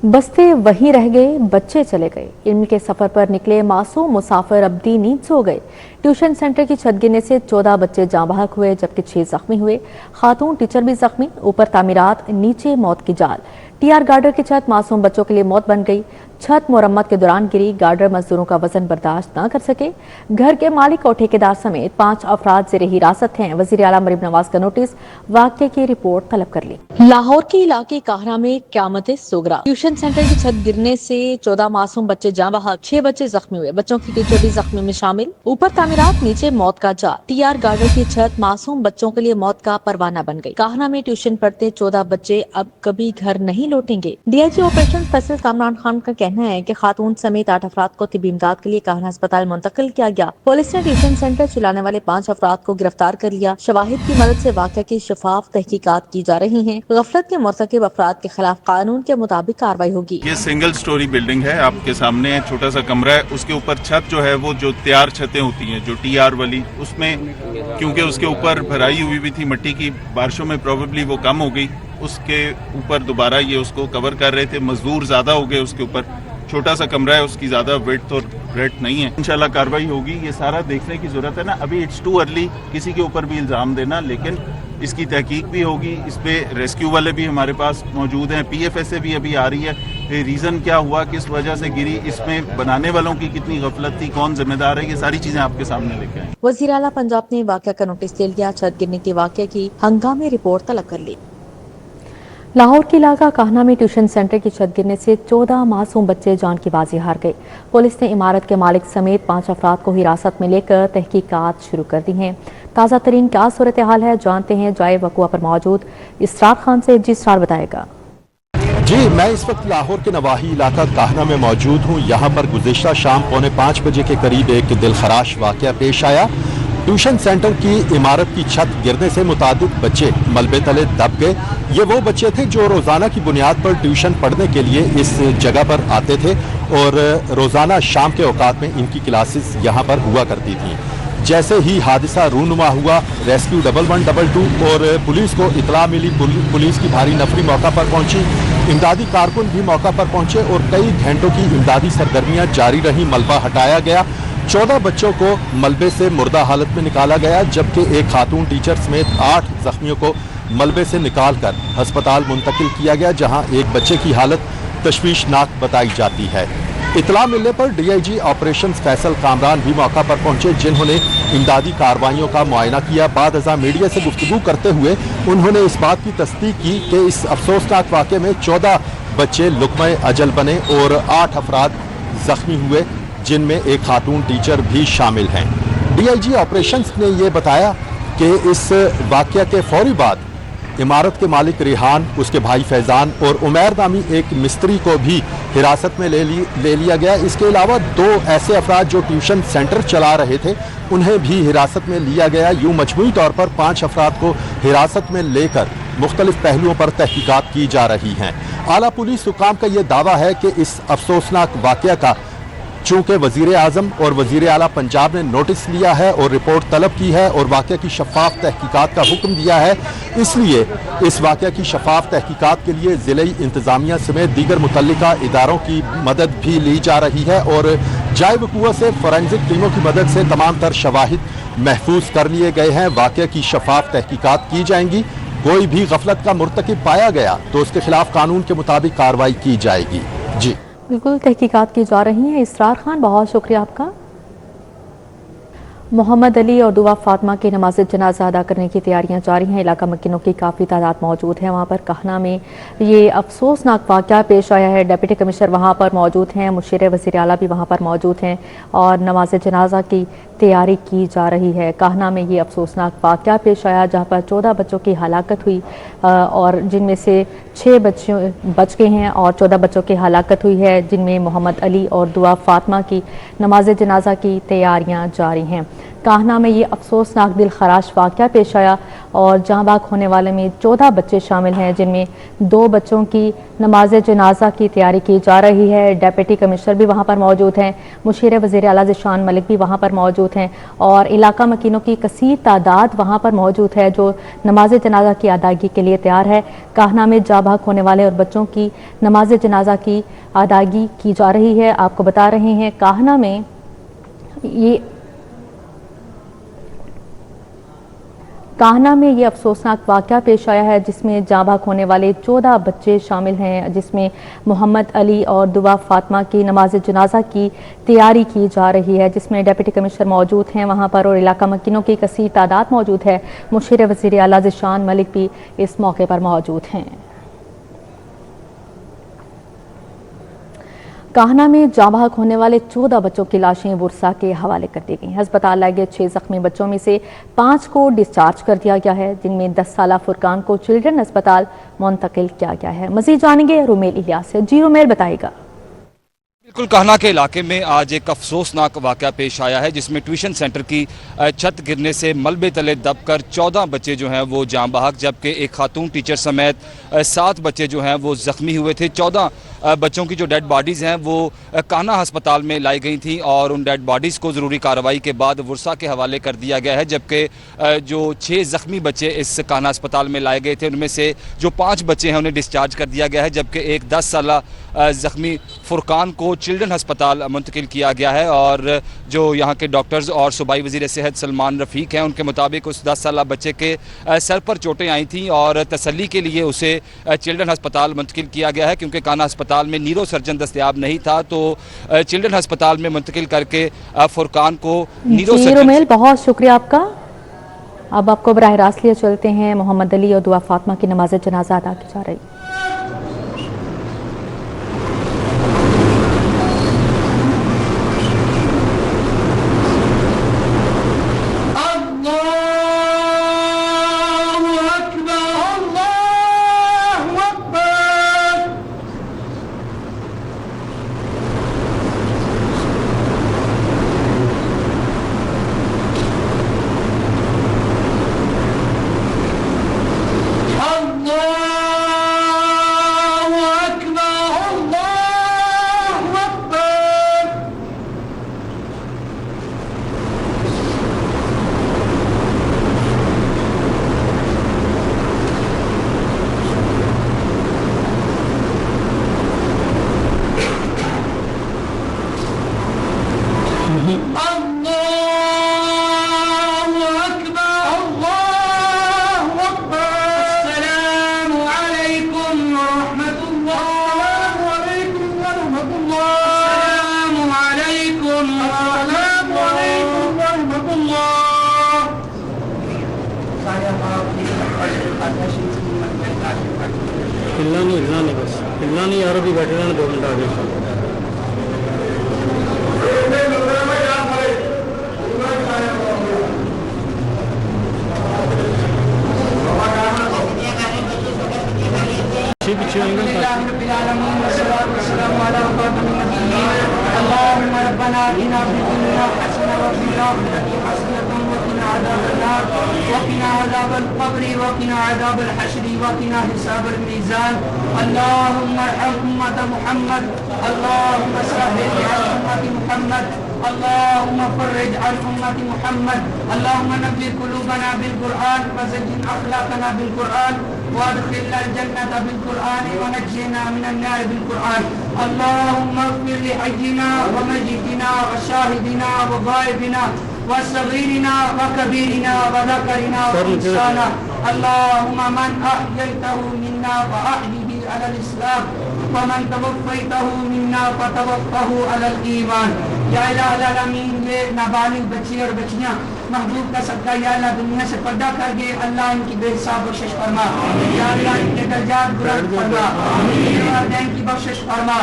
बस्ते वहीं रह गए, बच्चे चले गए। इल्म के सफर पर निकले मासूम मुसाफिर अब्दी नींद सो गए। ट्यूशन सेंटर की छत गिरने से 14 बच्चे जाँ बहक हुए, जबकि 6 जख्मी हुए। खातून टीचर भी जख्मी। ऊपर तामीरात, नीचे मौत की जाल। टीआर गार्डर की छत मासूम बच्चों के लिए मौत बन गई। छत मुरम्मत के दौरान गिरी। गार्डर मजदूरों का वजन बर्दाश्त न कर सके। घर के मालिक और ठेकेदार समेत 5 अफराद ज़ेरे हिरासत हैं। वज़ीर आला मरीम नवाज का नोटिस, वाक़े की रिपोर्ट तलब कर ली। लाहौर के इलाके काहरा में क़यामत सुगरा। ट्यूशन सेंटर की छत गिरने से 14 मासूम बच्चे जाँ बहक, 6 बच्चे जख्मी हुए। बच्चों की टीचर भी जख्मी में शामिल। ऊपर तामीरात, नीचे मौत का जाल। टीआर गार्डर की छत मासूम बच्चों के लिए मौत का परवाना बन गई। काहरा में ट्यूशन पढ़ते 14 बच्चे अब कभी घर नहीं लौटेंगे। डीआईजी ऑपरेशन फैसल कामरान खान का कहना है कि खातून समेत 8 अफराद को तिब्बी इमदाद के लिए काहरा अस्पताल मुंतकिल किया गया। पुलिस ने ट्यूशन सेंटर चलाने वाले 5 अफराद को गिरफ्तार कर लिया। शवाहिद की मदद से वाक़या की शफाफ तहकीकात की जा रही है। गफलत के मुर्तकिब अफराद के खिलाफ कानून के मुताबिक कार्रवाई होगी। ये सिंगल स्टोरी बिल्डिंग है, आपके सामने छोटा सा कमरा है, उसके ऊपर छत जो है वो जो तैयार छतें होती हैं जो टीआर वाली, उसमें क्योंकि उसके ऊपर भराई हुई भी थी मिट्टी की, बारिशों में प्रोबेबली वो कम हो गई, उसके ऊपर दोबारा ये उसको कवर कर रहे थे। मजदूर ज्यादा हो गए, उसके ऊपर छोटा सा कमरा है, उसकी ज्यादा वेट और ब्रेथ नहीं है। इंशाल्लाह कार्रवाई होगी। ये सारा देखने की जरूरत है ना, अभी इट्स टू अर्ली किसी के ऊपर भी इल्जाम देना, लेकिन इसकी तहकीक भी होगी। इस पे रेस्क्यू वाले भी हमारे पास मौजूद हैं, पीएफएस से भी अभी आ रही है। रीजन क्या हुआ, किस वजह से गिरी, इसमें बनाने वालों की कितनी गफलत थी, कौन जिम्मेदार है, ये सारी चीजें आपके सामने लेके आए। वज़ीर आला पंजाब ने वाक़या का नोटिस ले लिया। छत गिरने के वाक़ये की हंगामी रिपोर्ट तलब कर ली। लाहौर के इलाका काहना में ट्यूशन सेंटर की छत गिरने से 14 मासूम बच्चे जान की बाजी हार गए। पुलिस ने इमारत के मालिक समेत 5 अफराद को हिरासत में लेकर तहकीकात शुरू कर दी हैं। ताज़ा तरीन क्या सूरत हाल है, जानते हैं जाए वक़ुआ पर मौजूद इसरार खान से। जी इसरार बताएगा। जी, मैं इस वक्त लाहौर के नवाही इलाका काहना में मौजूद हूँ। यहाँ पर गुज़िश्ता शाम 4:45 बजे के करीब एक दिलखराश वाक़या पेश आया। ट्यूशन सेंटर की इमारत की छत गिरने से मुतादिद बच्चे मलबे तले दब गए। ये वो बच्चे थे जो रोज़ाना की बुनियाद पर ट्यूशन पढ़ने के लिए इस जगह पर आते थे और रोज़ाना शाम के औकात में इनकी क्लासेस यहाँ पर हुआ करती थीं। जैसे ही हादसा रूनुमा हुआ, रेस्क्यू 1112 और पुलिस को इतला मिली। पुलिस की भारी नफरी मौका पर पहुंची, इमदादी कारकुन भी मौका पर पहुंचे और कई घंटों की इमदादी सरगर्मियां जारी रहीं। मलबा हटाया गया, 14 बच्चों को मलबे से मुर्दा हालत में निकाला गया, जबकि एक खातून टीचर समेत 8 जख्मियों को मलबे से निकाल कर अस्पताल मुंतकिल किया गया, जहां एक बच्चे की हालत तशवीशनाक बताई जाती है। इतला मिलने पर डीआईजी ऑपरेशन फैसल कामरान भी मौका पर पहुंचे, जिन्होंने इमदादी कार्रवाइयों का मुआयना किया। बाद अज़ा मीडिया से गुफ्तगू करते हुए उन्होंने इस बात की तस्दीक की कि इस अफसोसनाक वाक़े में 14 बच्चे लुक़्मे अजल बने और 8 अफराद जख्मी हुए, जिनमें एक खातून टीचर भी शामिल हैं। डीआईजी ऑपरेशंस ने यह बताया कि इस वाक़या के फौरी बाद इमारत के मालिक रिहान, उसके भाई फैज़ान और उमैर नामी एक मिस्त्री को भी हिरासत में ले लिया गया। इसके अलावा 2 ऐसे अफराद जो ट्यूशन सेंटर चला रहे थे, उन्हें भी हिरासत में लिया गया। यूँ मजमूई तौर पर 5 अफराद को हिरासत में लेकर मुख्तलिफ पहलुओं पर तहकीकात की जा रही हैं। आला पुलिस हुकाम का यह दावा है कि इस अफसोसनाक वाक़या का चूँकि वज़ीर आज़म और वज़ीर आला पंजाब ने नोटिस लिया है और रिपोर्ट तलब की है और वाक़या की शफाफ तहकीकात का हुक्म दिया है, इसलिए इस वाक़या की शफाफ तहकीकात के लिए ज़िले इंतज़ामिया समेत दीगर मुतल्लिका इदारों की मदद भी ली जा रही है और जाए वक़ुआ से फॉरेंसिक टीमों की मदद से तमाम तर शवाहिद महफूज कर लिए गए हैं। वाक़या की शफाफ तहकीकात की जाएंगी। कोई भी गफलत का मुर्तकिब पाया गया तो उसके खिलाफ कानून के मुताबिक कार्रवाई की जाएगी। जी बिल्कुल, तहकीकात की जा रही हैं। इसरार खान, बहुत शुक्रिया आपका। मोहम्मद अली और दुआ फातिमा की नमाज जनाजा अदा करने की तैयारियां जारी हैं। इलाका मक्किनों की काफ़ी तादाद मौजूद है वहाँ पर। कहना में ये अफसोसनाक वाक़या पेश आया है। डिप्टी कमिश्नर वहाँ पर मौजूद हैं, मुशीर वज़ीर आला भी वहाँ पर मौजूद हैं और नमाज जनाजा की तैयारी की जा रही है। कहना में ये अफसोसनाक वाक़या पेश आया जहाँ पर 14 बच्चों की हलाकत हुई और जिनमें से 6 बच्चे बच गए हैं और 14 बच्चों की हलाकत हुई है, जिनमें मोहम्मद अली और दुआ फातिमा की नमाज जनाजा की तैयारियाँ जारी हैं। काहना में ये अफसोसनाक दिल खराश वाक़या पेश आया और जहाँ बाग होने वाले में 14 बच्चे शामिल हैं, जिनमें 2 बच्चों की नमाज जनाजा की तैयारी की जा रही है। डिप्टी कमिश्नर भी वहाँ पर मौजूद हैं, मुशीर वज़ीर आला ज़ीशान मलिक भी वहाँ पर मौजूद हैं और इलाका मकीनों की कसीर तादाद वहाँ पर मौजूद है जो नमाज जनाजा की अदायगी के लिए तैयार है। काहना में जहाँ बाग होने वाले और बच्चों की नमाज जनाजा की अदायगी की जा रही है। आपको बता रहे हैं काहना में ये अफसोसनाक वाक़या पेश आया है जिसमें जाँ बाग होने वाले 14 बच्चे शामिल हैं, जिसमें मोहम्मद अली और दुआ फातिमा की नमाज जनाजा की तैयारी की जा रही है, जिसमें डिप्टी कमिश्नर मौजूद हैं वहाँ पर और इलाका मकीनों की कसीर तादाद मौजूद है। मुशीर वज़ीर आला ज़ीशान मलिक भी इस मौके पर मौजूद हैं। काहना में जाँ बाग होने वाले 14 बच्चों की लाशें बुरसा के हवाले कर दी गई। अस्पताल लाए गए 6 जख्मी बच्चों में से 5 को डिस्चार्ज कर दिया गया है, जिनमें 10 साला फुरकान को चिल्ड्रन अस्पताल मुंतकिल किया गया है। मजीद जानेंगे रुमेल इलियास से। जी रुमेल, बताएगा। बिल्कुल, काहना के इलाके में आज एक अफसोसनाक वाक़या पेश आया है जिसमें ट्यूशन सेंटर की छत गिरने से मलबे तले दबकर 14 बच्चे जो हैं वो जाँ बहक, जबकि एक खातून टीचर समेत 7 बच्चे जो हैं वो ज़ख्मी हुए थे। 14 बच्चों की जो डेड बॉडीज़ हैं वो कान्हा अस्पताल में लाई गई थी और उन डेड बॉडीज़ को ज़रूरी कार्रवाई के बाद वर्सा के हवाले कर दिया गया है, जबकि जो 6 ज़ख्मी बच्चे इस कान्हा अस्पताल में लाए गए थे उनमें से जो 5 बच्चे हैं उन्हें डिस्चार्ज कर दिया गया है, जबकि एक 10 साला ज़ख्मी फुरकान को चिल्ड्रन अस्पताल मुंतकिल किया गया है। और जो यहाँ के डॉक्टर्स और सूबाई वज़ीर सेहत सलमान रफ़ीक हैं, उनके मुताबिक उस 10 साला बच्चे के सर पर चोटें आई थीं और तसल्ली के लिए उसे चिल्ड्रन अस्पताल मुंतकिल किया गया है, क्योंकि कान्हा अस्पताल में नीरो सर्जन दस्तयाब नहीं था तो चिल्ड्रन अस्पताल में मुंतकिल करके फुरकान को नीरो सर्जन। बहुत शुक्रिया आपका। अब आपको बराह रास्त लिए चलते हैं, मोहम्मद अली और दुआ फातिमा की नमाज जनाजा अदा की जा रही। हिलना नहीं बस हिलना नहीं यार, अभी बैठे रहना 2 घंटा आगे। पीछे وقنا عذاب القبر وقنا عذاب الحشر وقنا حساب الميزان. اللهم ارحم أمة محمد، اللهم سهل عن أمة محمد، اللهم فرج عن أمة محمد، اللهم نبي قلوبنا بالقرآن وزين أخلاقنا بالقرآن وادخلنا الجنة بالقرآن ونجنا من النار بالقرآن. اللهم اغفر لحينا وميتنا وشاهدنا وغائبنا وصغيرنا وكبيرنا وذكرنا وانثانا. اللهم من احييته منا فاحيه على الاسلام ومن توفيته منا فتوفه على الايمان. یا الہ العالمین، یہ نابالغ بچے اور بچیاں محبوب کا صدقہ یا اللہ دنیا سے پردہ کر گئے، اللہ ان کی بے حساب بخشش فرما. یا اللہ ان کے درجات بلند فرما، ان کے والدین کی بخشش فرما.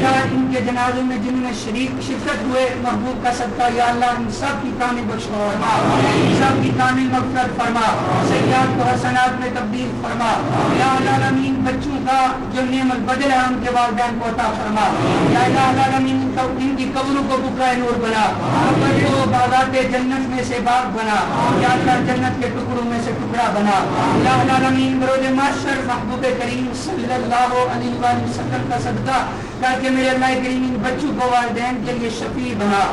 یا اللہ ان کے کے جنازے میں جن میں شرکت ہوئے محبوب کا صدقہ یا اللہ ان سب کی کامل بخش فرما، سب کی کامل مغفرت فرما، سیئات کو حسنات میں تبدیل فرما یا العالمین، بچوں کا جو نعم البدل ہے ان کے والدین کو عطا فرما یا العالمین، ان کی قبروں کو بقعہ نور بنا، قبر کو باغات جنت میں سے باغ بنا یا اللہ، جنت کے ٹکڑوں میں سے ٹکڑا بنا یا العالمین، بروز محشر محبوب کریم صلی اللہ علیہ وآلہ وسلم کا صدقہ کر کے میرے اللہ کریم ان بچوں کو والدین کے لیے شفیع بنا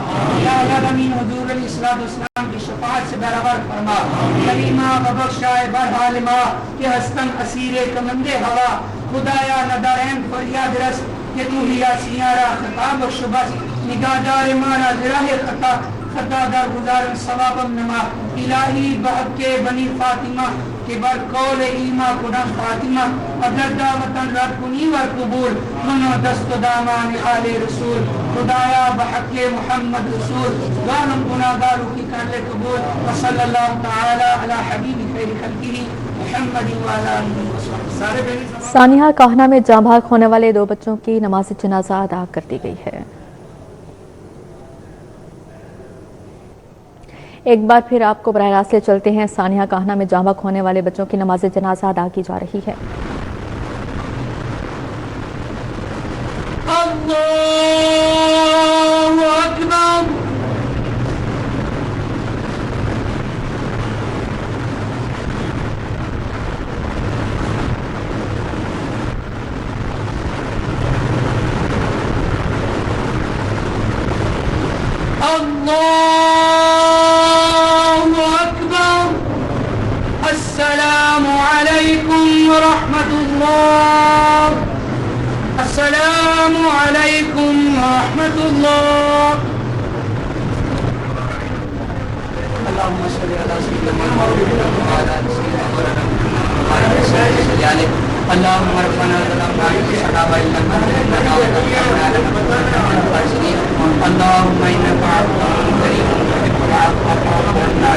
یا العالمین، حضور علیہ السلام کی شفاعت سے برابر فرما، کریمہ ببخشائے برحالمہ کہ ہستن اسیر کمند ہوا، خدایا ندارین فریاد رس کہ تو ہی سیارہ خطاب و شبس، نگاہدار مانا ذراہ خطا، خطا در گزار ثواب نما، الہی بحق کے بنی فاطمہ کہ بر قول ایما کدم فاطمہ، اگر دعوتن رد کنی ور قبول، منو دست و دامان آل رسول، خدایا بحق محمد رسول، غانم گناہگاروں کی کر لے قبول، وصلی اللہ تعالی علی حبیب خیر خلقہ محمد وعلی آلہ وصحبہ۔ سانحہ کاہنہ میں جاں بحق ہونے والے 2 بچوں کی نماز جنازہ ادا کر دی گئی ہے۔ ایک بار پھر آپ کو براہ راست لے چلتے ہیں، سانحہ کاہنہ میں جاں بحق ہونے والے بچوں کی نماز جنازہ ادا کی جا رہی ہے۔ اللہ اکبر، اللہ اکبر، السلام علیکم ورحمۃ اللہ، السلام علیکم ورحمۃ اللہ۔ اللہم صلی علی سیدنا محمد وعلی آل سیدنا محمد، اللہم ارفعنا ظلمنا بصحابہ اللہم انک عفو کریم تحب العفو فاعف عنا،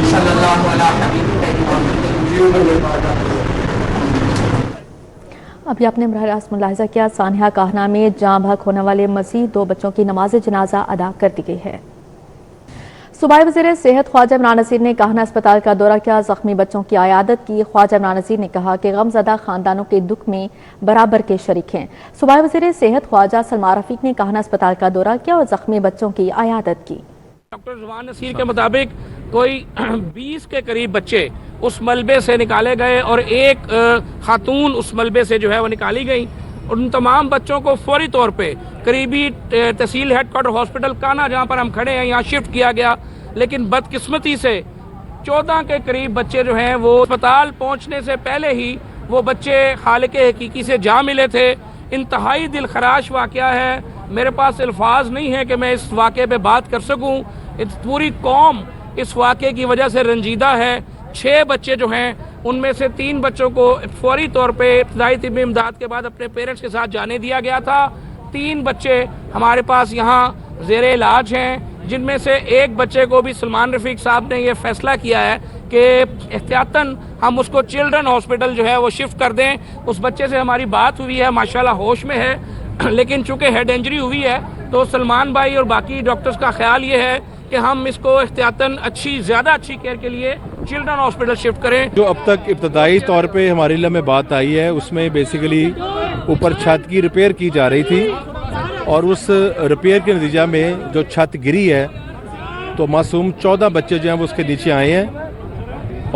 صلی اللہ علی حبیبک محمد۔ ابھی آپ نے براہ راست ملاحظہ کیا، سانحہ کاہنہ میں جاں بحق ہونے والے مزید 2 بچوں کی نماز جنازہ ادا کر دی گئی ہے۔ صوبائی وزیر صحت خواجہ عمران نذیر نے کاہنہ اسپتال کا دورہ کیا، زخمی بچوں کی عیادت کی۔ خواجہ عمران نذیر نے کہا کہ غم زدہ خاندانوں کے دکھ میں برابر کے شریک ہیں۔ صوبائی وزیر صحت خواجہ سلمان رفیق نے کاہنہ اسپتال کا دورہ کیا اور زخمی بچوں کی عیادت کی۔ ڈاکٹر زمان نصیر کے مطابق کوئی 20 کے قریب بچے اس ملبے سے نکالے گئے اور ایک خاتون اس ملبے سے جو ہے وہ نکالی گئی۔ ان تمام بچوں کو فوری طور پہ قریبی تحصیل ہیڈ کوارٹر ہاسپٹل کانا جہاں پر ہم کھڑے ہیں یہاں شفٹ کیا گیا، لیکن بدقسمتی سے 14 کے قریب بچے جو ہیں وہ اسپتال پہنچنے سے پہلے ہی وہ بچے خالق حقیقی سے جا ملے تھے۔ انتہائی دل خراش واقعہ ہے، میرے پاس الفاظ نہیں ہے کہ میں اس واقعے پہ بات کر سکوں۔ پوری قوم اس واقعے کی وجہ سے رنجیدہ ہے۔ 6 بچے جو ہیں ان میں سے 3 بچوں کو فوری طور پہ ابتدائی طبی امداد کے بعد اپنے پیرنٹس کے ساتھ جانے دیا گیا تھا۔ 3 بچے ہمارے پاس یہاں زیر علاج ہیں، جن میں سے ایک بچے کو بھی سلمان رفیق صاحب نے یہ فیصلہ کیا ہے کہ احتیاطاً ہم اس کو چلڈرن ہاسپٹل جو ہے وہ شفٹ کر دیں۔ اس بچے سے ہماری بات ہوئی ہے، ماشاءاللہ ہوش میں ہے، لیکن چونکہ ہیڈ انجری ہوئی ہے تو سلمان بھائی اور باقی ڈاکٹرز کا خیال یہ ہے کہ ہم اس کو احتیاطاً زیادہ اچھی کیئر کے لیے چلڈرن ہاسپٹل شفٹ کریں۔ جو اب تک ابتدائی طور پہ ہمارے علم میں بات آئی ہے اس میں بیسیکلی اوپر چھت کی ریپیئر کی جا رہی تھی اور اس ریپیئر کے نتیجہ میں جو چھت گری ہے تو معصوم 14 بچے جو ہیں وہ اس کے نیچے آئے ہیں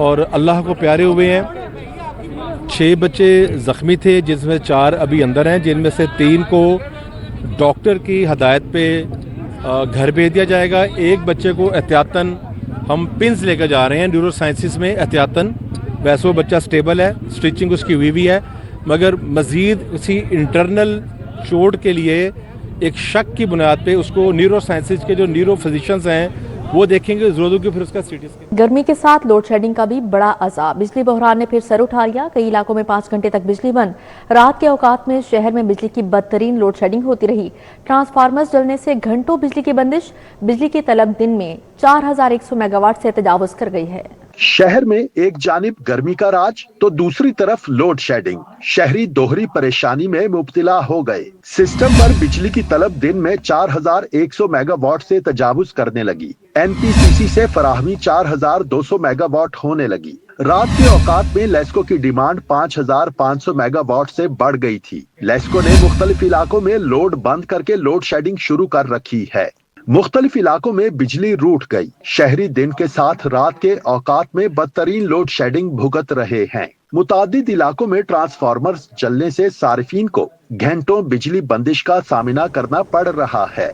اور اللہ کو پیارے ہوئے ہیں۔ 6 بچے زخمی تھے جس میں 4 ابھی اندر ہیں، جن میں سے 3 کو ڈاکٹر کی ہدایت پہ گھر بھیج دیا جائے گا۔ ایک بچے کو احتیاطاً ہم پنس لے کر جا رہے ہیں نیورو سائنسز میں احتیاطاً، ویسے وہ بچہ سٹیبل ہے، سٹیچنگ اس کی ہوئی ہے، مگر مزید اسی انٹرنل چوٹ کے لیے ایک شک کی بنیاد پہ اس کو نیورو سائنسز کے جو نیورو فزیشنز ہیں وہ دیکھیں گے، ضرورت ہوگی پھر اس کا سٹی اسکین۔ گرمی کے ساتھ لوڈ شیڈنگ کا بھی بڑا عذاب، بجلی بحران نے پھر سر اٹھا لیا۔ کئی علاقوں میں 5 گھنٹے تک بجلی بند۔ رات کے اوقات میں شہر میں بجلی کی بدترین لوڈ شیڈنگ ہوتی رہی۔ ٹرانسفارمرز جلنے سے گھنٹوں بجلی کی بندش، بجلی کی طلب دن میں 4100 میگا واٹ سے تجاوز کر گئی ہے۔ शहर में एक जानिब गर्मी का राज तो दूसरी तरफ लोड शेडिंग। शहरी दोहरी परेशानी में मुब्तला हो गए। सिस्टम पर बिजली की तलब दिन में 4100 मेगावाट से तजावुज करने लगी। एनपीसीसी से फराहमी 4200 मेगावाट होने लगी। रात के औकात में लेस्को की डिमांड 5500 मेगावाट से बढ़ गई थी। लेस्को ने मुख्तलिफ इलाकों में लोड बंद करके लोड शेडिंग शुरू कर रखी है। मुख्तलिफ इलाकों में बिजली रूठ गई। शहरी दिन के साथ रात के औकात में बदतरीन लोड शेडिंग भुगत रहे हैं। मुतादिद इलाकों में ट्रांसफार्मर्स जलने से सार्फिन को घंटों बिजली बंदिश का सामना करना पड़ रहा है।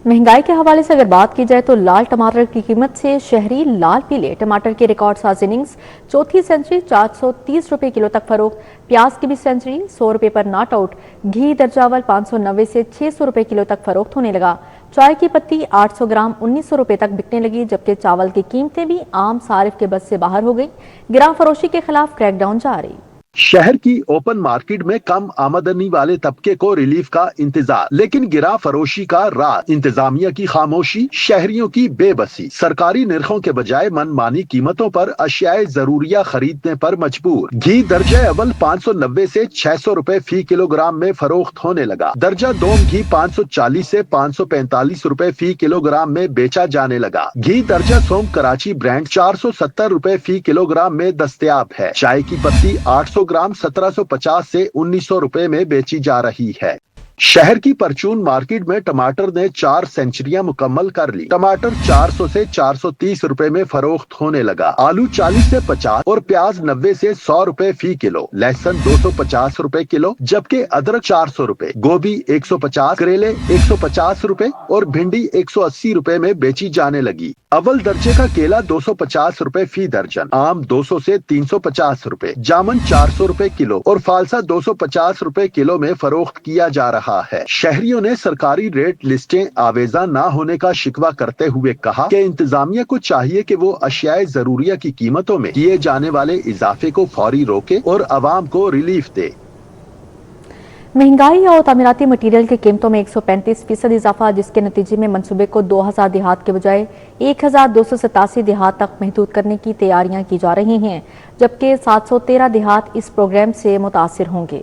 महंगाई के हवाले से अगर बात की जाए तो लाल टमाटर की कीमत से शहरी लाल पीले टमाटर की रिकॉर्ड साज इनिंग्स चौथी सेंचुरी 430 रुपए किलो तक फरोख्त। प्याज की भी सेंचुरी 100 रुपए पर नॉट आउट। घी दर्जावल 590 से 600 रुपए किलो तक फरोख्त होने लगा। चाय की पत्ती 800 ग्राम 1900 रुपए तक बिकने लगी, जबकि चावल की कीमतें भी आम सारिफ के बस से बाहर हो गई। गिरां फरोशी के खिलाफ क्रैकडाउन जारी। शहर की ओपन मार्केट में कम आमदनी वाले तबके को रिलीफ का इंतजार, लेकिन गिरा फरोशी का राज। इंतजामिया की खामोशी, शहरियों की बेबसी। सरकारी निर्खों के बजाय मनमानी कीमतों पर अशियाए जरूरिया खरीदने पर मजबूर। घी दर्जा अव्वल 590 से 600 रुपए फी किलोग्राम में फरोख्त होने लगा। दर्जा दोम घी 540 से 545 रुपए फी किलोग्राम में बेचा जाने लगा। घी दर्जा सोम कराची ब्रांड 470 रुपए फी किलोग्राम में दस्तयाब है। चाय की पत्ती 800 ग्राम 1750 से 1900 रुपए में बेची जा रही है। शहर की परचून मार्केट में टमाटर ने 4 सेंचुरियां मुकम्मल कर ली। टमाटर 400 से 430 रुपए में फरोख्त होने लगा। आलू 40 से 50 और प्याज 90 से 100 रुपए फी किलो। लहसुन 250 रुपए किलो, जबकि अदरक 400 रुपए, गोभी 150, करेले 150 रुपए और भिंडी 180 रुपए में बेची जाने लगी। अव्वल दर्जे का केला 250 रुपए फी दर्जन, आम 200 से 350 रुपए, जामुन 400 रुपए किलो और फालसा 250 रुपए किलो में फरोख्त किया जा रहा है। शहरियों ने सरकारी रेट लिस्टें आवेजा न होने का शिकवा करते हुए कहा कि इंतजामिया को चाहिए कि वो अशियाए जरूरिया की कीमतों में किए जाने वाले इजाफे को फौरी रोके और अवाम को रिलीफ दे। महंगाई और तामीराती मटीरियल की कीमतों में 135% इजाफा, जिसके नतीजे में मंसूबे को 2000 देहात के बजाय 1287 देहात तक महदूद करने की तैयारियां की जा रही हैं, जबकि 713 देहात इस प्रोग्राम से मुतासिर होंगे।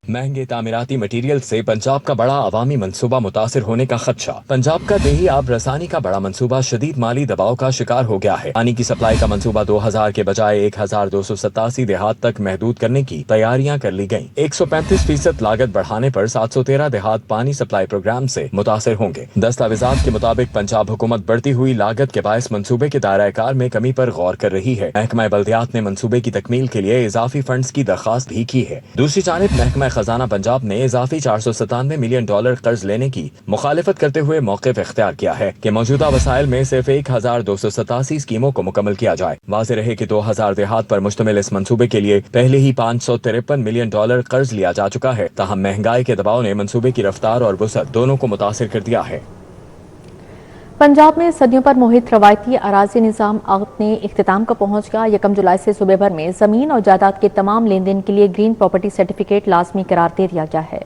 महंगे तामीराती मटीरियल से पंजाब का बड़ा अवामी मंसूबा मुतासिर होने का खदशा। पंजाब का देही आब रसानी का बड़ा मंसूबा शदीद माली दबाव का शिकार हो गया है। पानी की सप्लाई का मंसूबा 2000 के बजाय 1287 देहात तक महदूद करने की तैयारियां कर ली गयी। 135% लागत बढ़ाने पर 713 देहात पानी सप्लाई प्रोग्राम से मुतासिर होंगे। दस्तावेजात के मुताबिक पंजाब हुकूमत बढ़ती हुई लागत के बायस मंसूबे के दायरा कार में कमी पर गौर कर रही है। महकमा बल्दियात ने मंसूबे की तकमील के लिए इजाफी फंड्स की दरखास्त भी की है। दूसरी जानिब महकमा खजाना पंजाब ने इजाफी 497 मिलियन डॉलर कर्ज लेने की मुखालिफत करते हुए मौक़िफ़ इख्तियार किया है कि मौजूदा वसाइल में सिर्फ 1287 स्कीमों को मुकम्मल किया जाए। वाज़ेह रहे कि 2000 देहात पर मुश्तमिल इस मंसूबे के लिए पहले ही 553 मिलियन डॉलर कर्ज लिया जा चुका है। ताहम महंगाई के दबाव ने मंसूबे की रफ्तार और वसअत दोनों को मुतासिर कर दिया है। पंजाब में सदियों पर मोहित रवायती अराजी निज़ाम अपने इख्तिताम को पहुंच गया। 1 जुलाई से सूबे भर में जमीन और जायदाद के तमाम लेन देन के लिए ग्रीन प्रॉपर्टी सर्टिफिकेट लाजमी करार दे दिया गया है।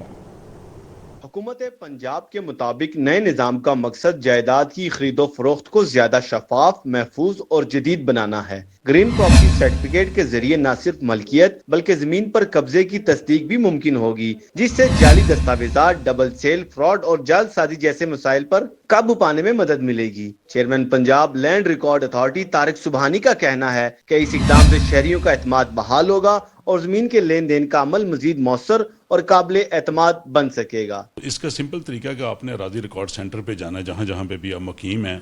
हुकूमत पंजाब के मुताबिक नए निज़ाम का मकसद जायदाद की खरीदो फरोख्त को ज्यादा शफाफ, महफूज और जदीद बनाना है। ग्रीन प्रॉपर्टी सर्टिफिकेट के जरिए न सिर्फ मलकियत बल्कि जमीन पर कब्जे की तस्दीक भी मुमकिन होगी, जिससे जाली दस्तावेजात, डबल सेल, फ्रॉड और जालसाजी जैसे मसाइल पर काबू पाने में मदद मिलेगी। Chairman Punjab land record authority Tariq Subhani का कहना है कि इस इक़दाम से शहरियों का एतमाद बहाल होगा और जमीन के लेन देन का अमल मजीद मौसर और काबिल एतमाद बन सकेगा। इसका सिंपल तरीका कि आपने राजी रिकॉर्ड सेंटर पे जाना है, जहाँ जहाँ पे भी आप मुकीम हैं,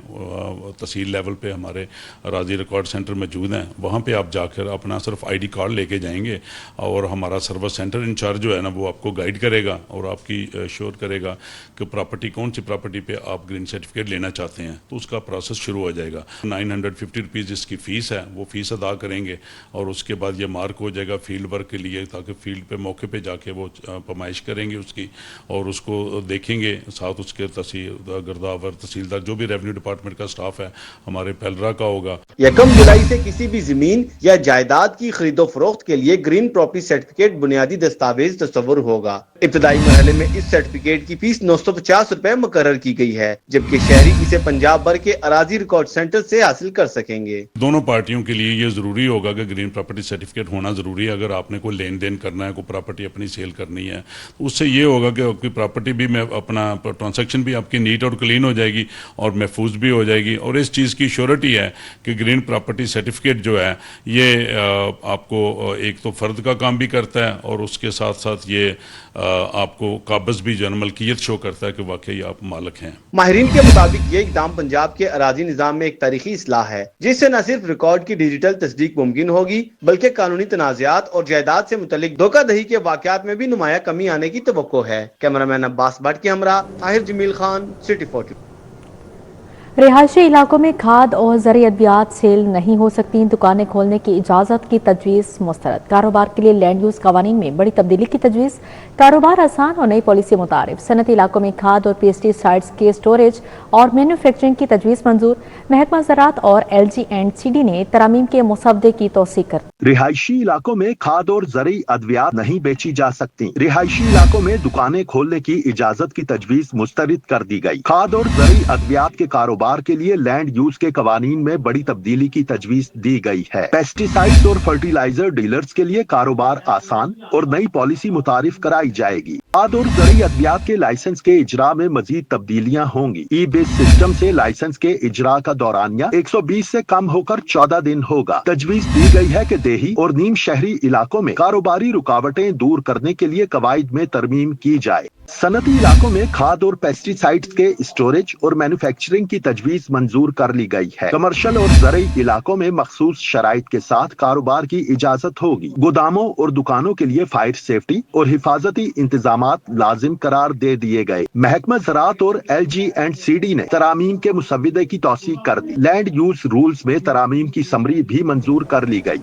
तहसील लेवल पे हमारे राजी रिकॉर्ड सेंटर मौजूद हैं। वहाँ पे आप जाकर अपना सिर्फ ID कार्ड लेके जाएंगे और हमारा सर्विस सेंटर इंचार्ज जो है ना वो आपको गाइड करेगा और आपकी श्योर करेगा कि प्रॉपर्टी कौन सी प्रॉपर्टी पे आप ग्रीन सर्टिफिकेट लेना चाहते हैं, तो उसका प्रोसेस शुरू हो जाएगा। 950 रुपीज़ इसकी फ़ीस है, वो फ़ीस अदा करेंगे और उसके बाद ये मार्क हो जाएगा फील्ड वर्क के लिए, ताकि फील्ड पे मौके पे जाके वो पमाइश करेंगे उसकी और उसको देखेंगे, साथ उसके तहसील गर्दावर तहसीलदार जो भी रेवेन्यू डिपार्टमेंट का स्टाफ है हमारे पेलरा का होगा। 1 जुलाई से किसी भी जमीन या जायदाद की खरीदो फरोख्त के लिए ग्रीन प्रॉपर्टी सर्टिफिकेट बुनियादी दस्तावेज तस्वुर होगा। इब्तदाई मरहले में इस सर्टिफिकेट की फीस 950 रुपए मुकर्रर की गई है, जबकि शहरी इसे पंजाब भर के अराजी रिकॉर्ड सेंटर से हासिल कर सकेंगे। दोनों पार्टियों के लिए ये जरूरी होगा कि ग्रीन प्रॉपर्टी सर्टिफिकेट होना जरूरी है। अगर आपने कोई लेन देन करना है, कोई प्रॉपर्टी अपनी सेल करनी है, तो उससे ये होगा कि आपकी प्रॉपर्टी भी में अपना ट्रांजैक्शन भी आपकी नीट और क्लीन हो जाएगी और महफूज भी हो जाएगी। और इस चीज़ की श्योरिटी है कि ग्रीन प्रॉपर्टी सर्टिफिकेट जो है ये आपको एक तो फ़र्द का काम भी करता है और उसके साथ साथ ये आपको काबज़ भी जो मलकियत शो करता है कि वाकई आप मालिक हैं। माहिरीन के मुताबिक ये इक़दाम पंजाब के अराजी निज़ाम में एक तारीखी इस्लाह है, जिससे न सिर्फ रिकॉर्ड की डिजिटल तस्दीक मुमकिन होगी बल्कि कानूनी तनाज़ात और जायदाद से मुतल्लिक धोखाधड़ी के वाक़यात में भी नुमाया कमी आने की तवक्को है। कैमरामैन अब्बास भट्ट के हमरा ताहिर जमील खान, सिटी 40। रिहायशी इलाकों में खाद और ज़रूरी अद्वियात सेल नहीं हो सकती, दुकानें खोलने की इजाज़त की तजवीज़ मुस्तरद। कारोबार के लिए लैंड यूज़ कवानीन में बड़ी तब्दीली की तजवीज़, कारोबार आसान और नई पॉलिसी मुतारिफ। सनती इलाकों में खाद और पेस्टिसाइड्स के स्टोरेज और मैन्युफैक्चरिंग की तजवीज़ मंजूर। महकमा ज़राअत और LG&CD ने तरामीम के मुसवदे की तौसीक कर। रिहायशी इलाकों में खाद और ज़रूरी अद्वियात नहीं बेची जा सकती। रिहायशी इलाकों में दुकानें खोलने की इजाज़त की तजवीज़ मुस्तरद कर दी गई। खाद और ज़रूरी अद्वियात के कारोबार के लिए लैंड यूज के कवानीन में बड़ी तब्दीली की तजवीज दी गई है। पेस्टिसाइड्स और फर्टिलाइजर डीलर्स के लिए कारोबार आसान और नई पॉलिसी मुतारिफ कराई जाएगी। खाद और ज़रूरी अद्वियात के लाइसेंस के इजरा में मजीद तब्दीलियां होंगी। ई-बेस सिस्टम से लाइसेंस के इजरा का दौरानिया 120 से कम होकर 14 दिन होगा। तजवीज दी गई है कि देही और नीम शहरी इलाकों में कारोबारी रुकावटें दूर करने के लिए कवायद में तरमीम की जाए। सनती इलाकों में खाद और पेस्टिसाइड्स के स्टोरेज और मैन्युफैक्चरिंग की तजवीज मंजूर कर ली गई है। कमर्शियल और ज़रूरी इलाकों में मखसूस शराइत के साथ कारोबार की इजाजत होगी। गोदामों और दुकानों के लिए फायर सेफ्टी और हिफाजती इंतजामात लाजिम करार दे दिए गए। महकमा ज़राअत और LG&CD ने तरामीम के मुसव्वदे की तौसीक कर दी। लैंड यूज रूल्स में तरामीम की समरी भी मंजूर कर ली गई।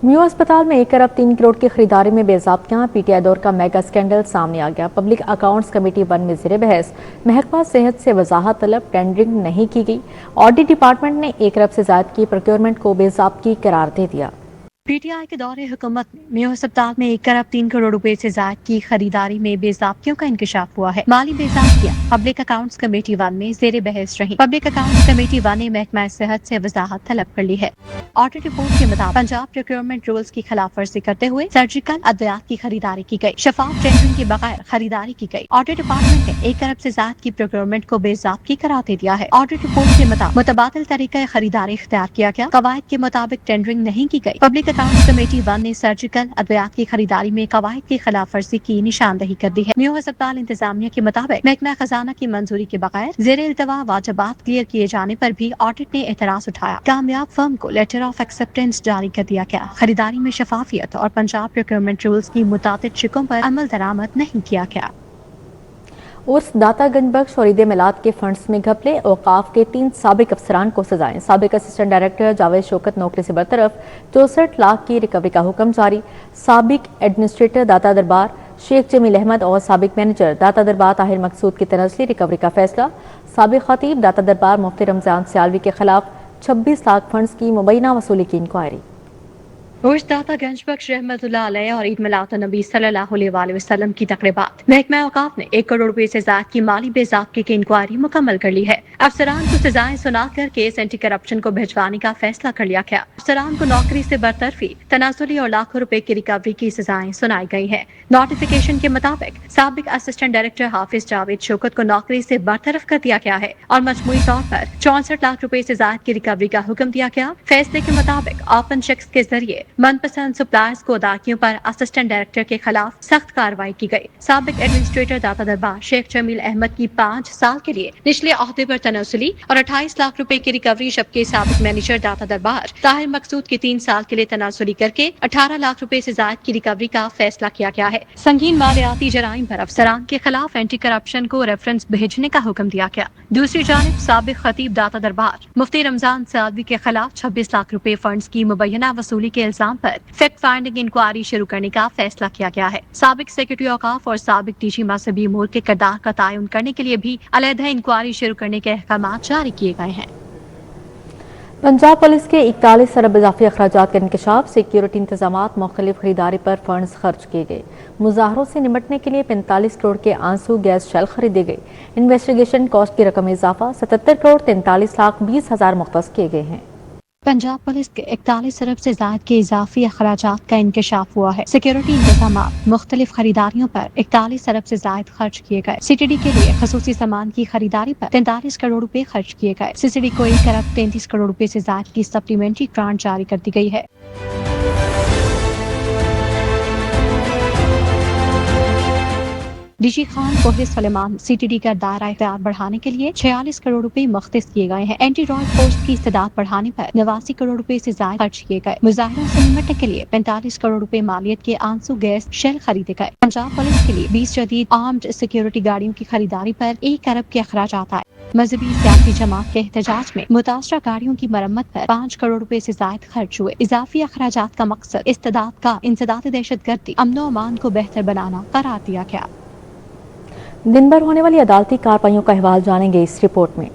म्यू अस्पताल में 1 अरब 3 करोड़ की खरीदारी में बेज़ाब्तियां, PTI दौर का मेगा स्कैंडल सामने आ गया। पब्लिक अकाउंट्स कमेटी 1 में ज़ेर बहस, महकमा सेहत से वजाहत तलब, टेंडरिंग नहीं की गई। ऑडिट डिपार्टमेंट ने 1 अरब से ज़ायद की प्रोक्योरमेंट को बेज़ाब्ती करार दे दिया। PTI के दौरे हुकूमत में म्यू अस्पताल में 1 अरब 3 करोड़ रुपए से ज़ायद की खरीदारी में बेज़ाब्तियों का इंकशाफ हुआ है। माली बेज़ाब्तियां पब्लिक अकाउंट्स कमेटी 1 में ज़ेर बहस रही। पब्लिक अकाउंट्स कमेटी 1 ने महकमा सेहत से वजाहत तलब कर ली है। ऑडिट रिपोर्ट के मुताबिक पंजाब प्रोक्योरमेंट रूल्स की खिलाफ वर्जी करते हुए सर्जिकल अद्वियात की खरीदारी की गई। शफाफ टेंडरिंग के बगैर खरीदारी की गई। ऑडिट डिपार्टमेंट ने 1 अरब से ज़ायद की प्रोक्योरमेंट को बेज़ाब्ती करार दे दिया है। ऑडिट रिपोर्ट के मुताबिक मुतबादिल तरीका खरीदारी इख्तियार किया गया, कवायद के मुताबिक टेंडरिंग नहीं की गई। पब्लिक अकाउंट्स कमेटी 1 ने सर्जिकल अद्वियात की खरीदारी में कवायद की खिलाफ वर्जी की निशानदही कर दी है। म्यू अस्पताल इंतजामिया के मुताबिक महकमा खजाना की मंजूरी के बगैर ज़ेर इल्तवा वाजिबात क्लियर किए जाने पर भी ऑडिट ने एतराज उठाया। कामयाब फर्म को लेटर ऑफ एक्सेप्टेंस जारी कर दिया गया। खरीदारी में शफाफियत और पंजाब प्रोक्योरमेंट रूल्स की मुताबिक शिकों पर अमल दरामद नहीं किया गया। उर्स दाता गंजबख्श और ईद मिलाद के फंड्स में घपले, औकाफ के 3 साबिक अफसरान को सजाएं। साबिक असिस्टेंट डायरेक्टर जावेद शौकत नौकरी से बरतरफ, 64 लाख की रिकवरी का हुक्म जारी। साबिक एडमिनिस्ट्रेटर दाता दरबार शेख जमील अहमद और साबिक मैनेजर दाता दरबार ताहिर मकसूद की तनज़ली रिकवरी का फैसला। साबिक खतीब दाता दरबार मुफ्ती रमजान सियालवी के खिलाफ 26 लाख फंड्स की मुबैना वसूली की इंक्वायरी। उर्स दाता गंजबख्श रहमतुल्लाह अलैह और ईद मिलाद नबी सल्लल्लाहु अलैहि वसल्लम की तकरीबात। महकमा औकाफ ने 1 करोड़ रुपए से ज़ायद की माली बेज़ाब्ती की इंक्वायरी मुकम्मल कर ली है। अफसरान को सजाएं सुनाकर केस एंटी करप्शन को भिजवाने का फैसला कर लिया गया। अफसरान को नौकरी से बरतरफी, तनाजुली और लाखों रुपए की रिकवरी की सजाएं सुनाई गई है। नोटिफिकेशन के मुताबिक साबिक असिस्टेंट डायरेक्टर हाफिज जावेद शौकत को नौकरी से बरतरफ कर दिया गया है और मजमूई तौर पर 64 लाख रुपए से ज़ायद की रिकवरी का हुक्म दिया गया। फैसले के मुताबिक ओपन चेक्स के जरिए मनपसंद सप्लायर्स को अदायगियों पर असिस्टेंट डायरेक्टर के खिलाफ सख्त कार्रवाई की गई। साबिक एडमिनिस्ट्रेटर दाता दरबार शेख जमील अहमद की 5 साल के लिए निचले ओहदे पर तनासुली और 28 लाख रुपए की रिकवरी, जबकि साबिक मैनेजर दाता दरबार ताहिर मकसूद की 3 साल के लिए तनासुली करके 18 लाख रुपए से ज्यादा की रिकवरी का फैसला किया गया है। संगीन मालियाती जराइम पर अफसरान के खिलाफ एंटी करप्शन को रेफरेंस भेजने का हुक्म दिया गया। दूसरी जानिब साबिक खतीब दाता दरबार मुफ्ती रमजान सादवी के खिलाफ 26 लाख रुपए फंड्स की मुबैना वसूली के इल्जाम पर फैक्ट फाइंडिंग इंक्वायरी शुरू करने का फैसला किया गया है। साबिक सेक्रेटरी औकाफ और साबिक डीजी मजहबी उमूर के किरदार का तयन करने के लिए भी अलहदा इंक्वायरी शुरू करने के अहकाम जारी किए गए हैं। पंजाब पुलिस के 41 अरब इजाफी अखराजात का इंकशाफ, सिक्योरिटी इंतजामात, मुख्तलिफ खरीदारी पर फंड्स खर्च किए गए। मुजाहरों से निपटने के लिए 45 करोड़ के आंसू गैस शेल खरीदे गए। इन्वेस्टिगेशन कॉस्ट की रकम में इजाफा 77 करोड़ 43 लाख 20 हजार मुख्तस किए गए हैं। पंजाब पुलिस के 41 अरब से ज्यादा के इजाफी अखराजात का इंकशाफ हुआ है। सिक्योरिटी इंतजाम, मुख्तलिफ खरीदारियों पर 41 अरब से ज्यादा खर्च किए गए। सीटीडी के लिए खसूसी सामान की खरीदारी पर 43 करोड़ रुपए खर्च किए गए। सीसीडी को 1 अरब 33 करोड़ रुपए से ज्यादा की सप्लीमेंट्री ग्रांट जारी कर दी गई है। डीजी खान कोहरे सलेमान सीटीडी का दायरा इख्तियार बढ़ाने के लिए 46 करोड़ रुपए मुख्तस किए गए हैं। एंटी रॉड फोर्स की इस्तेदाद बढ़ाने पर 89 करोड़ रुपए से ज्यादा खर्च किए गए। मुजाहिरों से निपटने के लिए 45 करोड़ रुपए मालियत के आंसू गैस शेल खरीदे गए। पंजाब पुलिस के लिए 20 जदीद आर्म्ड सिक्योरिटी गाड़ियों की खरीदारी पर 1 अरब के अखराजात आए। मजहबी सियासी जमात के एहतजाज में मुतासरा गाड़ियों की मरम्मत पर 5 करोड़ रुपए से ज्यादा खर्च हुए। इजाफी अखराजात का मकसद इस्तेदाद का इंसदाद दहशतगर्दी, अमनो अमान को बेहतर बनाना करार दिया गया। दिन भर होने वाली अदालती कार्रवाइयों का अहवाल जानेंगे इस रिपोर्ट में।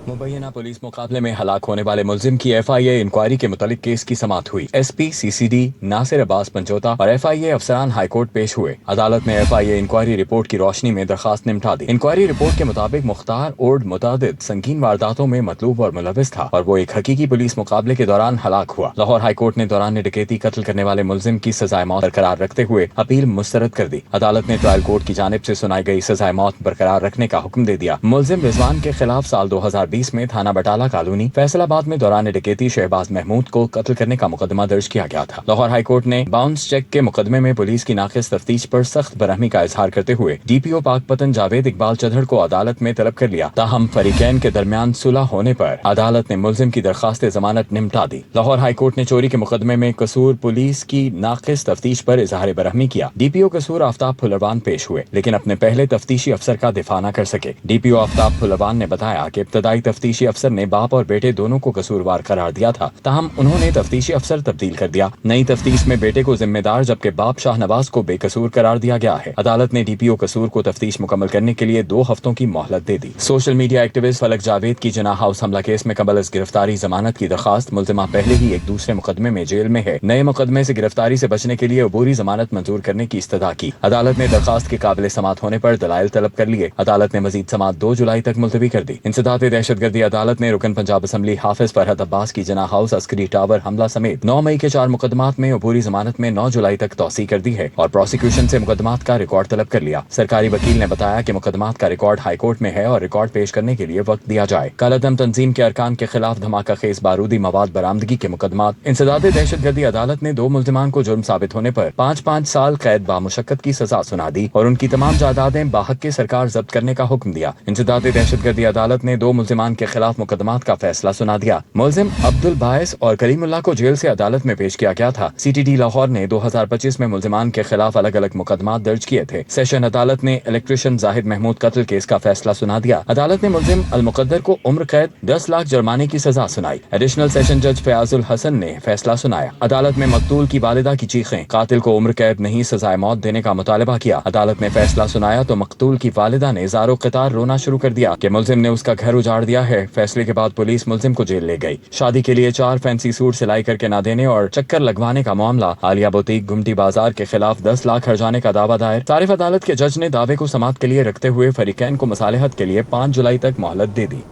मुबैना पुलिस मुकाबले में हलाक होने वाले मुलजिम की FIA इंक्वायरी के मुतालिक केस की समाअत हुई। SP CCD नासिर अब्बास पंचोता और FIA अफसरान हाईकोर्ट पेश हुए। अदालत ने FIA इंक्वायरी रिपोर्ट की रोशनी में दरखास्त निपटा दी। इंक्वायरी रिपोर्ट के मुताबिक मुख्तार ओड मुतादिद संगीन वारदातों में मतलूब और मुलविस था और वो एक हकीकी पुलिस मुकाबले के दौरान हलाक हुआ। लाहौर हाईकोर्ट ने दौरान डकैती कत्ल करने वाले मुलजिम की सजाए मौत बरकरार रखते हुए अपील मुस्तरद कर दी। अदालत ने ट्रायल कोर्ट की जानिब से सुनाई गई सजाए मौत बरकरार रखने का हुक्म दे दिया। मुलजिम रिजवान के खिलाफ साल 2020 में थाना बटाला कॉलोनी फैसलाबाद में दौरान डकैती शहबाज महमूद को कत्ल करने का मुकदमा दर्ज किया गया था। लाहौर हाईकोर्ट ने बाउंस चेक के मुकदमे में पुलिस की नाकिस तफ्तीश पर सख्त बरहमी का इजहार करते हुए DPO पाकपतन जावेद इकबाल चढ़ को अदालत में तलब कर लिया। ताहम फरीकैन के दरमियान सुलह होने पर अदालत ने मुलजिम की दरखास्त जमानत निपटा दी। लाहौर हाईकोर्ट ने चोरी के मुकदमे में कसूर पुलिस की नाकिस तफ्तीश पर इजहार बरहमी किया। DPO कसूर आफ्ताब फुलरवान पेश हुए लेकिन अपने पहले तफ्तीशी अफसर का दिफा न कर सके। DPO आफ्ताब फुलरवान ने बताया कि इब्तदाई तफ्तीशी अफसर ने बाप और बेटे दोनों को कसूरवार करार दिया था, ताहम उन्होंने तफ्तीशी अफसर तब्दील कर दिया। नई तफ्तीश में बेटे को जिम्मेदार जबकि बाप शाहनवाज को बेकसूर करार दिया गया है। अदालत ने DPO कसूर को तफ्तीश मुकम्मल करने के लिए 2 हफ्तों की मोहलत दे दी। सोशल मीडिया एक्टिविस्ट फलक जावेद की जिना हाउस हमला केस में कबल अज गिरफ्तारी जमानत की दरखास्त, मुलजिमा पहले ही एक दूसरे मुकदमे में जेल में है। नए मुकदमे से गिरफ्तारी से बचने के लिए अबूरी जमानत मंजूर करने की इस्तदा की। अदालत ने दरखास्त के काबिल समाअत होने पर दलाइल तलब कर लिए। अदालत ने मजीद समाअत 2 जुलाई तक मुलतवी कर दी। इंसदाद दहशतगर्दी अदालत ने रुकन पंजाब असम्बली हाफिज फरहत अब्बास की जना हाउस अस्करी टावर हमला समेत 9 मई के 4 मुकदमात में अबूरी जमानत में 9 जुलाई तक तौसी कर दी है और प्रोसिक्यूशन से मुकदमात का रिकॉर्ड तलब कर लिया। सरकारी वकील ने बताया कि मुकदमात का रिकॉर्ड हाई कोर्ट में है और रिकॉर्ड पेश करने के लिए वक्त दिया जाए। कालादम तंजीम के अरकान के खिलाफ धमाका खेज बारूदी मवाद बरामदगी के मुकदमात, इंसदाद दहशतगर्दी अदालत ने 2 मुल्जिमान को जुर्म साबित होने पर 5-5 साल कैद बामुशक्कत की सजा सुना दी और उनकी तमाम जायदादें बाहक के सरकार जब्त करने का हुक्म दिया। इंसदाद दहशतगर्दी अदालत ने 2 मुल्जिमान के खिलाफ मुकदमात का फैसला सुना दिया। मुल्जिम अब्दुल बायस और कलीमुल्लाह को जेल से अदालत में पेश किया गया था। CTD लाहौर ने 2025 में मुल्जिमान के खिलाफ अलग अलग मुकदमात दर्ज किए थे। सेशन अदालत ने इलेक्ट्रिशियन जाहिद महमूद कत्ल केस का फैसला सुना दिया। अदालत ने मुल्जिम अल मुकद्दर को उम्र कैद 10 लाख जुर्माने की सजा सुनाई। एडिशनल सेशन जज फयाजुल हसन ने फैसला सुनाया। अदालत में मकतूल की वालिदा की चीखें, कातिल को उम्र कैद नहीं सजाए मौत देने का मुतालबा किया। अदालत ने फैसला सुनाया तो मकतूल की वालिदा ने ज़ारो क़तार रोना शुरू कर दिया कि मुल्जिम ने उसका घर उजाड़ दिया है। फैसले के बाद पुलिस मुल्जिम को जेल ले गई। शादी के लिए 4 फैंसी सूट सिलाई करके न देने और चक्कर लगवाने का मामला, आलिया बुटीक गुमटी बाजार के खिलाफ 10 लाख हर्जाने का दावा दायर। तारिफ अदालत के जज ने दावे को समाअत के लिए रखते हुए फरीकैन को मसालेहत के लिए 5 जुलाई तक मोहलत दे दी।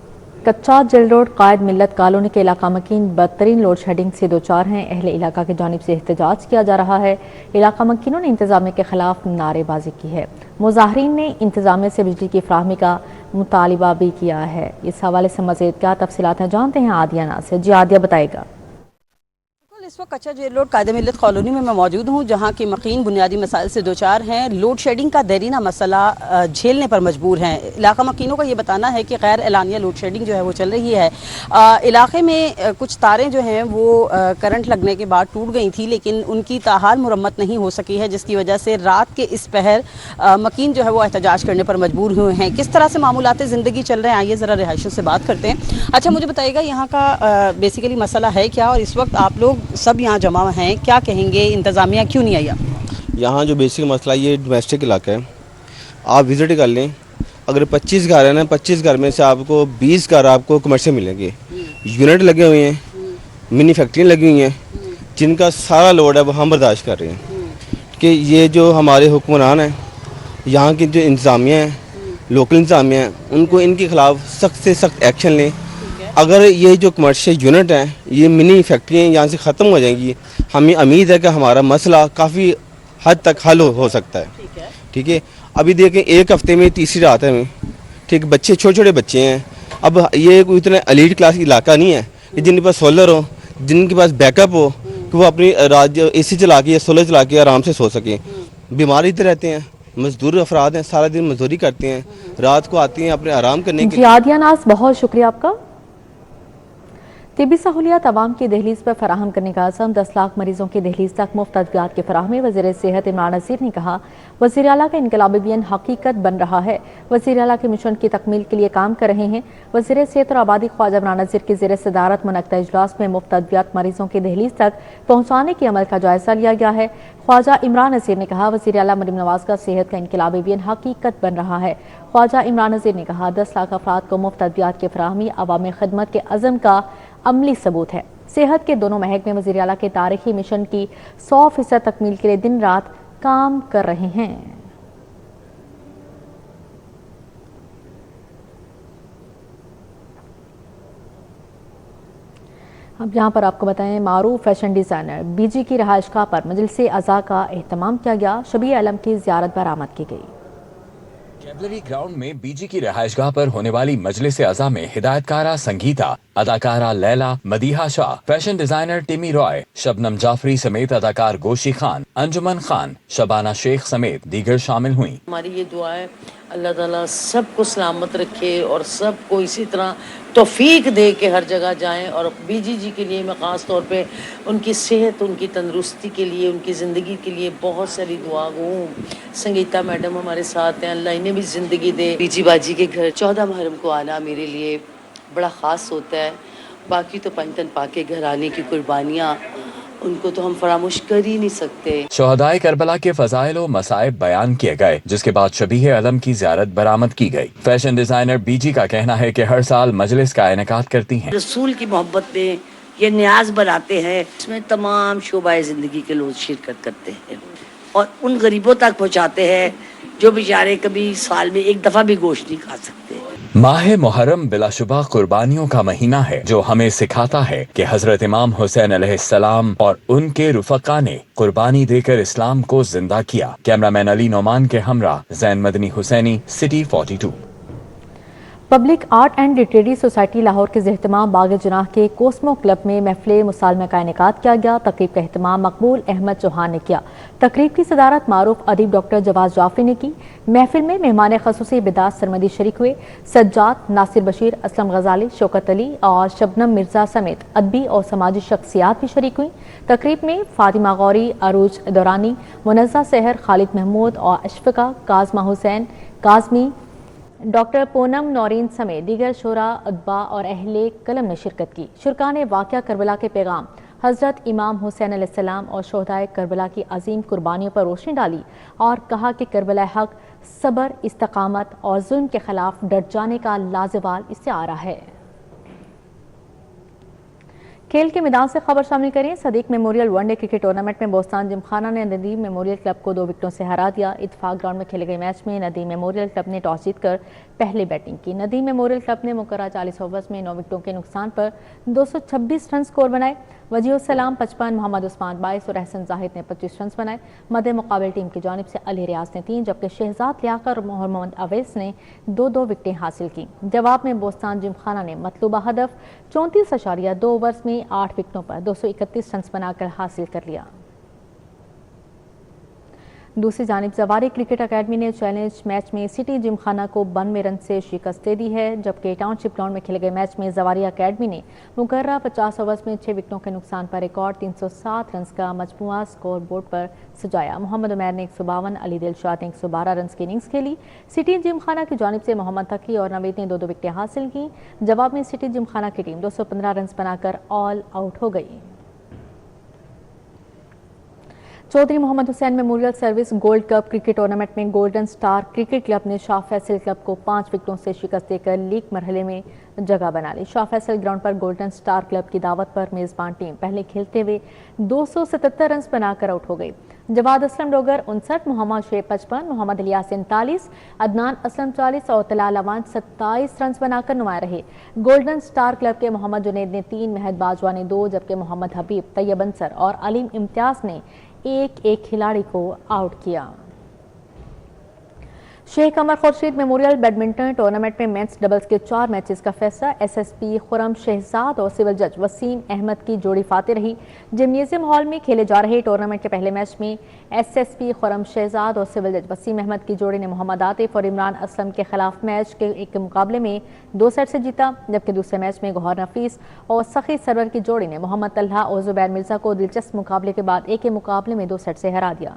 कच्चा जेल रोड कायद मिल्लत कॉलोनी के इलाका मकीन बदतरीन लोड शेडिंग से 2 चार हैं। अहले इलाका की जानिब से एहतजाज किया जा रहा है। इलाका मकीनों ने इंतजामिया के खिलाफ नारेबाजी की है। मुजाहरीन ने इंतजामिया से बिजली की फ्राहमी का मुतालिबा भी किया है। इस हवाले से मज़ीद क्या तफसीलात हैं जानते हैं आदिया नासिर। जी आदिया बताएगा। इस इस वक्त कच्चा जेल रोड कायदे मिल्लत कॉलोनी में मैं मौजूद हूँ, जहाँ के मकीन बुनियादी मसाइल से दो चार हैं। लोड शेडिंग का देरीना मसला झेलने पर मजबूर हैं। इलाका मकीनों का ये बताना है कि गैर एलानिया लोड शेडिंग जो है वो चल रही है। इलाके में कुछ तारें जो हैं वो करंट लगने के बाद टूट गई थी, लेकिन उनकी ताहाल मुरम्मत नहीं हो सकी है, जिसकी वजह से रात के इस पहर मकीन जो है वो एहतजाज करने पर मजबूर हुए हैं। किस तरह से मामूलात ज़िंदगी चल रहे हैं, आइए ज़रा रिहायशियों से बात करते हैं। अच्छा, मुझे बताइएगा यहाँ का बेसिकली मसला है क्या, और इस वक्त आप लोग सब यहाँ जमा हैं, क्या कहेंगे, इंतज़ामिया क्यों नहीं आई? यहाँ जो बेसिक मसला ये डोमेस्टिक इलाका है, आप विज़िट कर लें। अगर 25 घर है ना, 25 घर में से आपको 20 घर आपको कमर्शियल मिलेंगे। यूनिट लगे हुए हैं, मिनी फैक्ट्रियाँ लगी हुई हैं, जिनका सारा लोड है वो हम बर्दाश्त कर रहे हैं। कि ये जो हमारे हुक्मरान हैं, यहाँ की जो इंतज़ामिया है, लोकल इंतज़ामिया है, उनको इनके ख़िलाफ़ सख्त से सख्त एक्शन लें। अगर ये जो कमर्शियल यूनिट हैं, ये मिनी फैक्ट्रियाँ यहाँ से ख़त्म हो जाएंगी, हमें उम्मीद है कि हमारा मसला काफ़ी हद तक हल हो सकता है। ठीक है, अभी देखें एक हफ़्ते में तीसरी रात है हमें, ठीक, बच्चे छोटे छोटे बच्चे हैं। अब ये कोई इतना एलीट क्लास इलाका नहीं है कि जिनके पास सोलर हो, जिनके पास बैकअप हो, कि वो अपनी रात AC चला के या सोलर चला के आराम से सो सकें। बीमार इधर रहते हैं, मजदूर अफराद हैं, सारा दिन मजदूरी करते हैं, रात को आती हैं अपने आराम करने के लिए। आदिया नाज, बहुत शुक्रिया आपका। तिबी सहूलियात आवाम की दहलीज पर फराहम करने का अज़म, 10 लाख मरीजों की दहलीज तक मुफ्त अद्वियात की फराहमी। वज़ीर सेहत इमरान नज़ीर ने कहा, वज़ीर आला का इनकलाबी बयान हकीकत बन रहा है। वज़ीर आला के मिशन की तकमील के लिए काम कर रहे हैं। वज़ीर सेहत और आबादी ख्वाजा इमरान नज़ीर की ज़ेर सदारत मुनक्कदा इजलास में मुफ्त अद्वियात मरीजों की दहलीज तक पहुँचाने के अमल का जायजा लिया गया है। ख्वाजा इमरान नज़ीर ने कहा, वज़ीर आला मरीम नवाज का सेहत का इनकलाबी बयान हकीकत बन रहा है। ख्वाजा इमरान नज़ीर ने कहा, 10 लाख अफराद को मुफ्त अद्वियात की फराहमी अवामी खिदमत के अज़म का अमली सबूत है। सेहत के दोनों महकमे वज़ीर आला के तारीखी मिशन की 100% तकमील के लिए दिन रात काम कर रहे हैं। अब यहाँ पर आपको बताएं, मारूफ फैशन डिज़ाइनर BG की रहायशगाह पर मजलिस अज़ा का एहतमाम किया गया। शबीह आलम की ज़ियारत बरामद की गई। कैवलरी ग्राउंड में BG की रहायशगाह पर होने वाली मजलिस अज़ा में हिदायतकारा संगीता, अदाकारा लैला, मदीहा शाह, फैशन डिजाइनर टिमी रॉय, शबनम जाफरी समेत अदाकार गोशी खान, अंजुमन खान, शबाना शेख समेत दीगर शामिल हुई। हमारी ये दुआ है अल्लाह ताला सबको सलामत रखे और सबको इसी तरह तौफीक दे के हर जगह जाएं। और BG जी के लिए मैं ख़ास तौर पे उनकी सेहत, उनकी तंदरुस्ती के लिए, उनकी ज़िंदगी के लिए बहुत सारी दुआ हूँ। संगीता मैडम हमारे साथ हैं, अल्लाह इन्हें भी ज़िंदगी दे। BG बाजी के घर 14 मुहर्रम को आना मेरे लिए बड़ा ख़ास होता है। बाकी तो पंजतन पाके घर आने की कुर्बानियाँ, उनको तो हम फरामोश कर ही नहीं सकते। शोहदाए करबला के फजाइल और मसाइब बयान किए गए, जिसके बाद शबीह आलम की ज़ियारत बरामद की गई। फैशन डिजाइनर BG का कहना है कि हर साल मजलिस का इनेकाद करती हैं। रसूल की मोहब्बत में ये न्याज बनाते हैं, इसमें तमाम शोबाए ज़िंदगी के लोग शिरकत करते हैं और उन गरीबों तक पहुँचाते हैं जो बेचारे कभी साल में एक दफ़ा भी गोश्त नहीं खा सकते। माह मुहर्रम बिलाशुबा कुर्बानियों का महीना है, जो हमें सिखाता है कि हजरत इमाम हुसैन अलैहिस्सलाम और उनके रुफका ने कुर्बानी देकर इस्लाम को जिंदा किया। कैमरामैन अली नौमान के हमरा Zain Madni Husaini, city 42। Public art and literary society Lahore के इह्तिमाम बाग जनाह के कोस्मो क्लब में महफिल मुसालमा का इनेकाद किया गया। तकरीब का इह्तिमाम मकबूल अहमद चौहान ने किया। तकरीब की सदारत मारूफ अदीब डॉक्टर जवाद जाफरी ने की। महफिल में मेहमान खसूसी बिदात सरमदी शरीक हुए। सज्जाद, नासिर बशीर, असलम गजाली, शौकत अली और शबनम मिर्जा समेत अदबी और समाजी शख्सियात भी शरीक हुई। तकरीब में फातिमा गौरी, अरूज दौरानी, मुनज़्ज़ा सहर, खालिद महमूद और अशफका, काजमा हुसैन काजमी, डॉक्टर पूनम नौरीन समेत दीगर शोरा, अदबा और अहले कलम ने शिरकत की। शुरका ने वाक़या करबला के पैगाम, हज़रत इमाम हुसैन अलैहिस्सलाम और शोहदाए करबला की अजीम कुर्बानियों पर रोशनी डाली और कहा कि करबला हक सब्र, इस्तकामत और जुल्म के खिलाफ डट जाने का लाजवाल इस्तिआरा है। खेल के मैदान से खबर शामिल करें। Sadiq memorial one day cricket tournament में बोस्तान जिमखाना ने नदीम मेमोरियल क्लब को 2 विकेटों से हरा दिया। इत्तेफाक ग्राउंड में खेले गए मैच में नदीम मेमोरियल क्लब ने टॉस जीतकर पहले बैटिंग की। नदीम मेमोरियल क्लब ने मुकर्रर 40 ओवर्स में 9 विकेटों के नुकसान पर 226 रन स्कोर बनाए। वजीहुस्सलाम 55, मोहम्मद उस्मान 22 और अहसन जाहिद ने 25 रन बनाए। मद्दे मुकाबले टीम की जानिब से अली रियाज ने 3 जबकि शहजाद लियाकत और मोहम्मद अवैस ने 2-2 विकेटें हासिल की। जवाब में बोस्तान जिमखाना ने मतलूबा हदफ 34.2 ओवर्स में ने 8 विकेटों पर 231 रन बनाकर हासिल कर लिया। दूसरी जानिब जवारी क्रिकेट अकेडमी ने चैलेंज मैच में सिटी जिमखाना को 92 रन से शिकस्त दे दी है, जबकि टाउनशिप ग्राउंड में खेले गए मैच में जवारी अकेडमी ने मुकर्रर 50 ओवर्स में 6 विकेटों के नुकसान पर रिकॉर्ड 307 रन का मजमूआ स्कोर बोर्ड पर सजाया। मोहम्मद उमैर ने 152, अली दिलशाद ने 112 रन की इनिंग्स खेली। सिटी जिमखाना की जानिब से मोहम्मद तकी और नवीद ने 2-2 विकेटें हासिल की। जवाब में सिटी जिमखाना की टीम 215 रन बनाकर ऑल आउट हो गई। Chaudhry Mohammad Hussain memorial service gold cup cricket tournament में गोल्डन स्टार क्रिकेट क्लब ने शाह फैसल क्लब को 5 विकेटों से शिकस्त देकर लीग मरहले में जगह बना ली। शाह फैसल ग्राउंड पर गोल्डन स्टार क्लब की दावत पर मेजबान टीम पहले खेलते हुए 277 रन बनाकर आउट हो गई। जवाद असलम डोगर 59, मोहम्मद शेख 55, मोहम्मद इलियास 39, अदनान असलम 40 और तलाल अवान 27 रन बनाकर नुमाया रहे। गोल्डन स्टार क्लब के मोहम्मद जुनैद ने 3, महद बाजवा ने 2, जबकि मोहम्मद हबीब, तैयब अंसर और अलीम इम्तियाज ने एक खिलाड़ी को आउट किया। शेख अमर खुर्शीद मेमोरियल बैडमिंटन टूर्नामेंट में मेंस डबल्स के 4 मैचेस का फैसला एसएसपी खुरम शहजाद और सिविल जज वसीम अहमद की जोड़ी फाते रही। जिम्नेजियम हॉल में खेले जा रहे टूर्नामेंट के पहले मैच में एसएसपी खुरम शहजाद और सिविल जज वसीम अहमद की जोड़ी ने मोहम्मद आतिफ और इमरान असलम के खिलाफ मैच के एक मुकाबले में 2 सेट से जीता, जबकि दूसरे मैच में गौहर नफीस और सखी सरवर की जोड़ी ने मोहम्मद तल्हा और जुबैर मिर्जा को दिलचस्प मुकाबले के बाद एक मुकाबले में 2 सेट से हरा दिया।